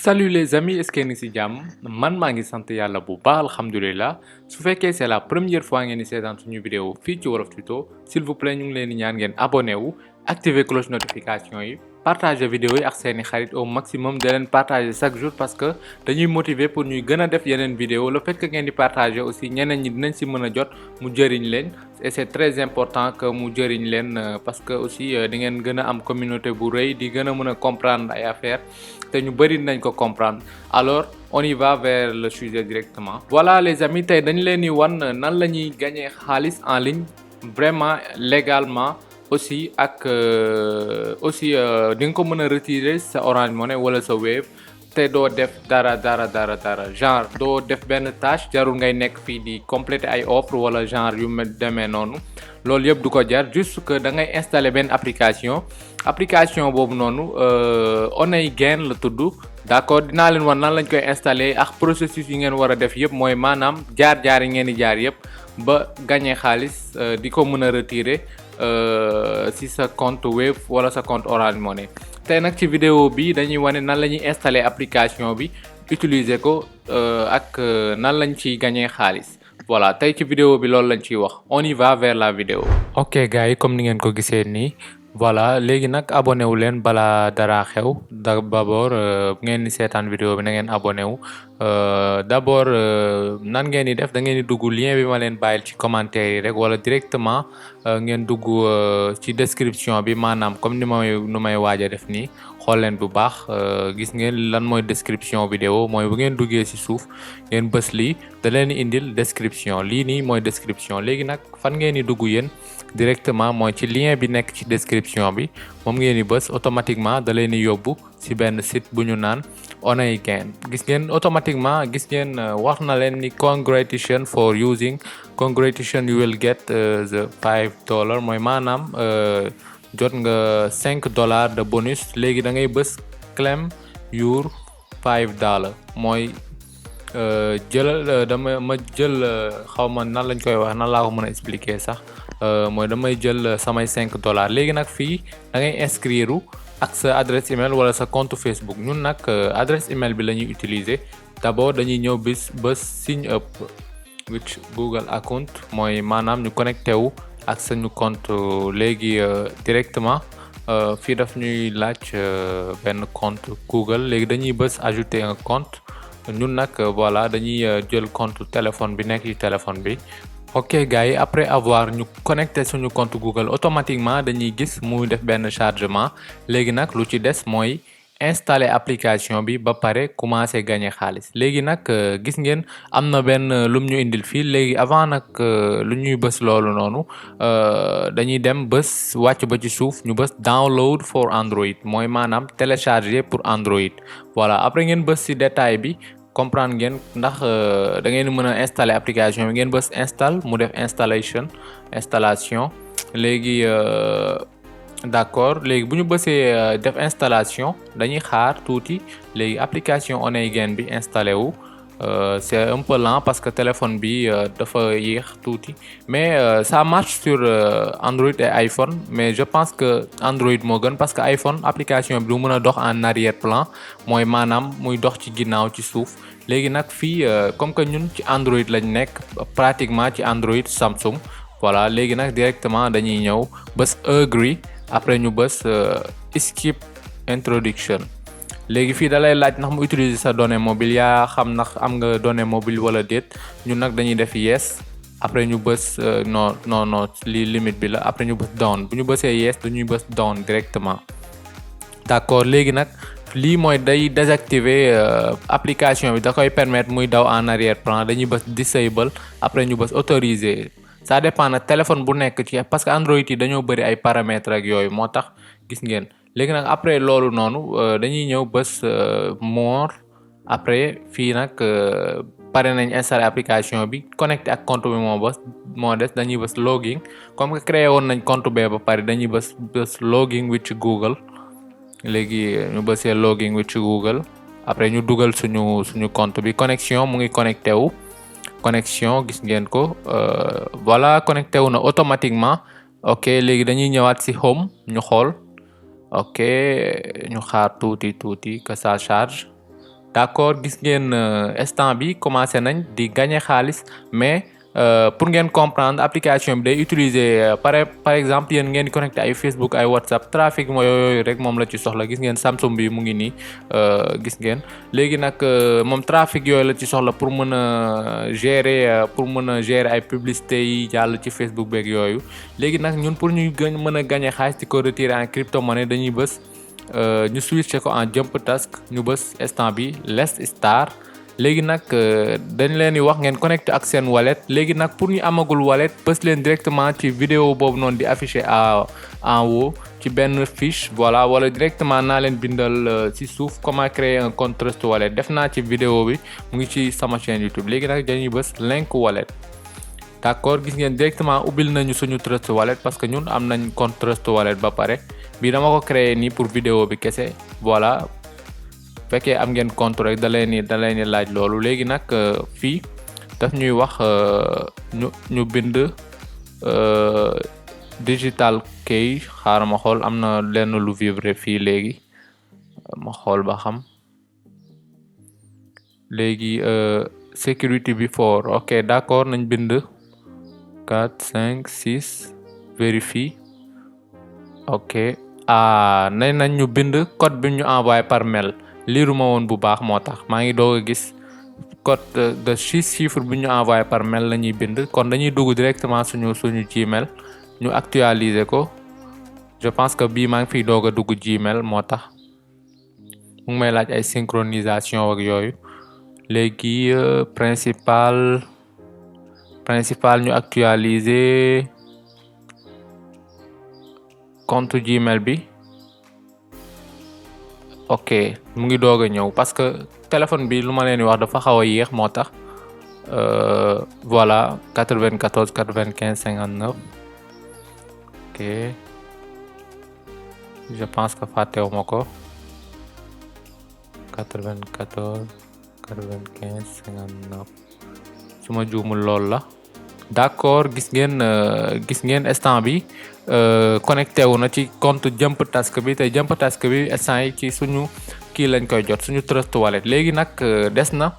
Salut les amis, est-ce que ngeen ngi ci jàmm man maa ngi sant yàlla bu baax alhamdulilah su fekkee c'est la première fois ngeen di seetaan suñu vidéo fii ci Wolof Tuto s'il vous plaît ñu ngi leen di ñaan ngeen abonné wu activer cloche notification yi partager vidéo yi ak seeni xarit au maximum de leen partager chaque jour parce que dañuy motiver pour ñuy gën a def yeneen vidéo le fait que ngeen di partager aussi ñeneen ñi dinañ ci mën a jot mu jëriñ leen et c'est très important que mu jëriñ leen parce que aussi di ngeen gën a am communauté bu rëy di gën a mën a comprendre ay affaires te ñu bëri nañ ko comprendre alors on y va vers le sujet directement. Voilà les amis tey dañ leen di wan nan la ñuy gagner xaalis en ligne vraiment légalement aussi ak aussi di nga ko mën a retirer sa Orange Money wala sa Wave te doo def dara genre doo def benn tâche jarul ngay nekk fii di compléter ay offre wala genre yu mel demee noonu loolu yëpp du ko jar juste que da ngay installer benn application boobu noonu Oneygain la tudd d'accord dinaa leen wan nan lañ koy installer ak processus yi ngeen war a def yëpp mooy maanaam jaar yi ngeen di jaar yëpp ba gagner xaalis di ko mën a retirer si sa compte Wave wala sa compte Orange Money tey nag ci vidéo bi dañuy wane nan la ñuy installer application bi utiliser ko ak nan lañ ciy gagner xaalis voilà tey ci vidéo bi loolu lañ ciy wax on y va vers la vidéo. ok gars yi comme ni ngeen ko gisee nii voilà léegi nag abonné wu leen balaa dara xew d'abord ngeen di seetaan vidéo bi na ngeen abonné wu d'abord nan ngeen di def da ngeen di dugg lien bi ma leen bàyyil ci commentaire yi rek wala directement ngeen dugg ci description bi maanaam comme nu may waaj a def nii xool leen bu baax gis ngeen lan mooy description vidéo mooy bu ngeen duggee ci suuf ngeen bës lii da leen di indil description lii nii mooy description léegi nag fan ngeen di dugg yéen directement mooy ci lien bi nekk ci description bi moom ngeen di bës automatiquement da leen di yóbbu ci benn site bu ñu naan Oneygain gis ngeen automatiquement gis ngeen wax na leen ni congratulations for using congratulations you will get the $5 mooy maanaam jot nga $5 de bonus léegi da ngay bës claim your $5 mooy jëlal ma jël xaw ma nan lañ koy wax nan laa ko mën a expliquer sax mooy damay jël samay $5 léegi nag fii da ngay inscrire ak sa adresse email wala sa compte Facebook ñun nag adresse email bi la ñuy utiliser d'abord dañuy ñëw bës sign up with Google account mooy maanaam ñu connecté wu ak sañu compte léegi directement fii daf ñuy laaj benn compte Google léegi dañuy bës ajouter un compte ñun nag voilà dañuy jël compte téléphone bi nekk ci téléphone bi ok gars yi après avoir ñu connecté suñu compte Google automatiquement dañuy gis muy def benn chargement léegi nag lu ci des mooy installer application bi ba pare commencer gagner xaalis léegi nag gis ngeen am na benn lum ñu indil fii léegi avant nag lu ñuy bës loolu noonu dañuy dem bës wàcc ba ci suuf ñu bës download for Android mooy maanaam télécharger pour Android voilà après ngeen bës ci détail bi comprendre ngeen ndax da ngeen mën a installer application bi ngeen bës install mu def installation léegi d'accord léegi bu ñu bësee def installation dañuy xaar tuuti léegi application Oneygain bi installé wu c'est un peu lent parce que téléphone bi dafa yéex tuuti mais ça marche sur Android et iPhone mais je pense que Android moo gën parce que iPhone application bi du mën a dox en arrière-plan mooy maanaam muy dox ci ginnaaw ci suuf léegi nag fii comme que ñun ci Android lañ nekk pratiquement ci Android Samsung voilà léegi nag directement dañuy ñëw bës agree après ñu bës skip introduction léegi fii da lay laaj ndax mu utiliser sa donnée mobile yaa xam ndax am nga donnée mobile wala déet ñun nag dañuy def yes après ñu bës non li limite bi la après ñu bës down bu ñu bësee yes dañuy bës down directement d'accord léegi nag lii mooy day désactiver application bi da koy permettre muy daw en arrière-plan dañuy bës disable après ñu bës autoriser ça dépend nag téléphone bu nekk ci parce que Android yi dañoo bëri ay paramètres ak yooyu moo tax gis ngeen léegi nag après loolu noonu dañuy ñëw bës more après fii nag pare nañ installer application bi connecté ak compte bi moo des dañuy bës login comme que créé woon nañ compte bee ba pare dañuy bës login with Google léegi ñu bësee login with Google après ñu dugal suñu compte bi connexion mu ngi connecté wu connexion gis ngeen ko voilà connecté wu na automatiquement ok léegi dañuy ñëwaat ci home ñu xool ok ñu xaar tuuti que ça charge d'accord gis ngeen instant bi commencé nañ di gagner xaalis mais pour ngeen comprendre application bi day utiliser par exemple yéen ngeen di connecté ay Facebook ay WhatsApp trafic mooy yooyu rek moom la ci soxla gis ngeen Samsung bi mu ngi nii gis ngeen léegi nag moom trafic yooyu la ci soxla pour mën a gérer ay publicité yi jàll ci Facebook beeg yooyu léegi nag ñun pour ñu mën a gagner xaalis di ko retirer en crypto-monnaie dañuy bës ñu switché ko en jump task ñu bës instant bi less star léegi nag dañ leen di wax ngeen connecté ak seen wallet léegi nag pour ñu amagul wallet bës leen directement ci vidéo boobu noonu di affiché en haut ci benn fiche voilà wala directement naa leen bindal ci suuf comment créer un compte Trust Wallet def naa ci vidéo bi mu ngi ci sama chaîne YouTube léegi nag dañuy bës link wallet d'accord gis ngeen directement ubbil nañu suñu Trust Wallet parce que ñun am nañ compte Trust Wallet ba pare bii dama ko créer nii pour vidéo bi kese voilà fekkee am ngeen compte rek da leen ni laaj loolu léegi nag fii daf ñuy wax ñu bind digital key xaaral ma xool am na lenn lu vivre fii léegi ma xool ba xam léegi security before ok d'accord nañ bind 4 5 6 vérifie ok nañ ñu bind code bi ñu envoyé par mail liiruma woon bu baax moo tax maa ngi doog a gis code de 6 chiffres bi ñu envoyé par mail la ñuy bind kon dañuy dugg directement suñu Gmail ñu actualiser ko je pense que bii maa ngi fiy doog a dugg Gmail moo tax mu ngi may laaj ay synchronisation ak yooyu léegi principal ñu actualiser compte Gmail bi ok mu ngi doog a ñëw parce que téléphone bi lu ma leen di wax dafa xaw a yéex moo tax voilà 94 95 59 ok je pense que fàttewuma ko 94 95 59 su ma juumul lool la d'accord gis ngeen instant bi connecté wu na ci compte Jump Task bi te Jump Task bi instant yi ci suñu kii lañ koy jot suñu Trust Wallet léegi nag des na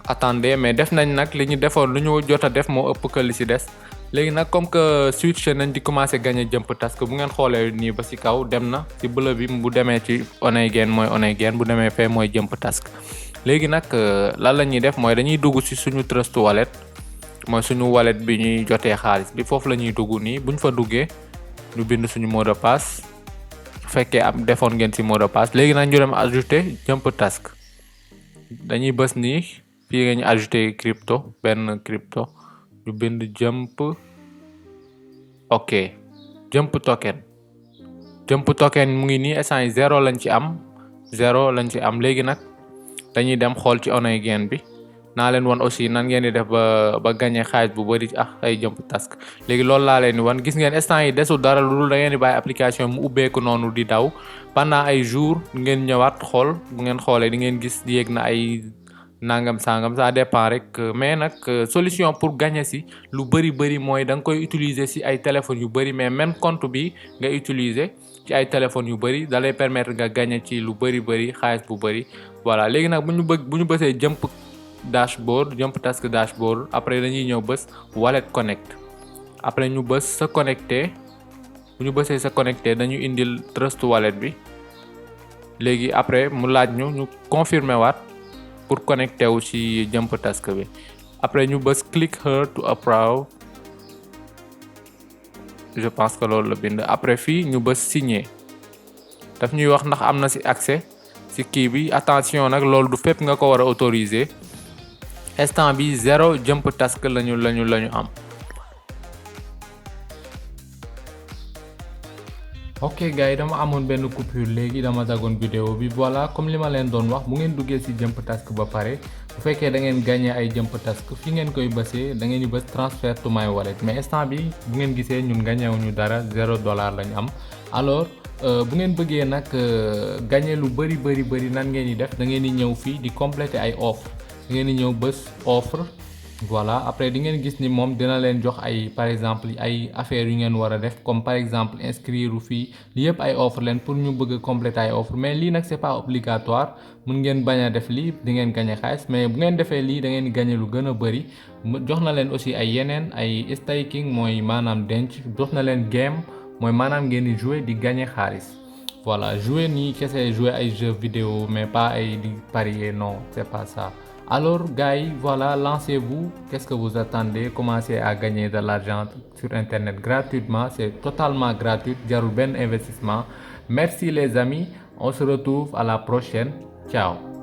attendez mais def nañ nag li ñu defoon lu ñu jot a def moo ëpp que li ci des léegi nag comme que switch nañ di commencer gagner Jump Task bu ngeen xoolee nii ba ci kaw dem na ci bleu bi bu demee ci on again mooy on again bu demee fee mooy Jump Task léegi nag lan la ñuy def mooy dañuy dugg ci suñu Trust Wallet mooy suñu wallet bi ñuy jotee xaalis bi foofu la ñuy dugg nii buñ fa duggee ñu bind suñu mot de passe su fekkee am defoon ngeen ci mot de passe léegi nag ñu dem ajouter Jump Task dañuy bës nii fii nga ñu ajouter benn crypto ñu bind Jump ok Jump token mu ngi nii instant yi 0 lañ ci am léegi nag dañuy dem xool ci on again bi naa leen wan aussi nan ngeen di def ba gagner xaalis bu bari ay Jump Task léegi loolu laa leen di wan gis ngeen instant yi desul dara lu dul da ngeen di bàyyi application mu ubbeeku noonu di daw pendant ay jours ngeen ñëwaat xool bu ngeen xoolee di ngeen gis yéeg na ay nangam sangam ça dépend rek mais nag solution pour gagner si lu bari mooy da nga koy utiliser si ay téléphones yu bari mais même compte bi nga utiliser ci ay téléphones yu bari da lay permettre nga gagner ci lu bari xaalis bu bari voilà léegi nag bu ñu bësee Jump Task dashboard après dañuy ñëw bës wallet connect après ñu bës sa connecté bu ñu bësee sa connecté dañu indil Trust Wallet bi léegi après mu laaj ñu confirmer waat pour connecté wu ci Jump Task bi après ñu bës click here to approve je pense que loolu la bind après fii ñu bës signer daf ñuy wax ndax am na ci accès ci kii bi attention nag loolu du fépp nga ko war a autoriser instant bi 0 Jump Task lañu am ok gars yi dama amoon benn coupure léegi dama dagoon vidéo bi voilà comme li ma leen doon wax bu ngeen duggee ci Jump Task ba pare bu fekkee da ngeen gagné ay Jump Task fi ngeen koy bësee da ngeen di bës transfer to my wallet mais instant bi bu ngeen gisee ñun gagné wuñu dara $0 lañu am alors bu ngeen bëggee nag gagné lu bari nan ngeen di def da ngeen di ñëw fii di compléter ay offre da ngeen di ñëw bës offre voilà après di ngeen gis ni moom dina leen jox ay par exemple ay affaires yu ngeen war a def comme par exemple inscrire fii li yëpp ay offre leen pour ñu bëgg a compléter ay offre mais lii nag c'est pas obligatoire mun ngeen bañ a def lii di ngeen gagné xaalis mais bu ngeen defee lii da ngeen gagné lu gën a bëri jox na leen aussi ay yeneen ay staking mooy maanaam denc jox na leen game mooy maanaam ngeen di jouer di gagné xaalis voilà jouer nii kese jouer ay jeux vidéo mais pas ay di parier non c'est pas ça. Alors gars, voilà, lancez-vous. Qu'est-ce que vous attendez? Commencez à gagner de l'argent sur Internet gratuitement. C'est totalement gratuit. Jarul ben investissement. Merci les amis. On se retrouve à la prochaine. Ciao.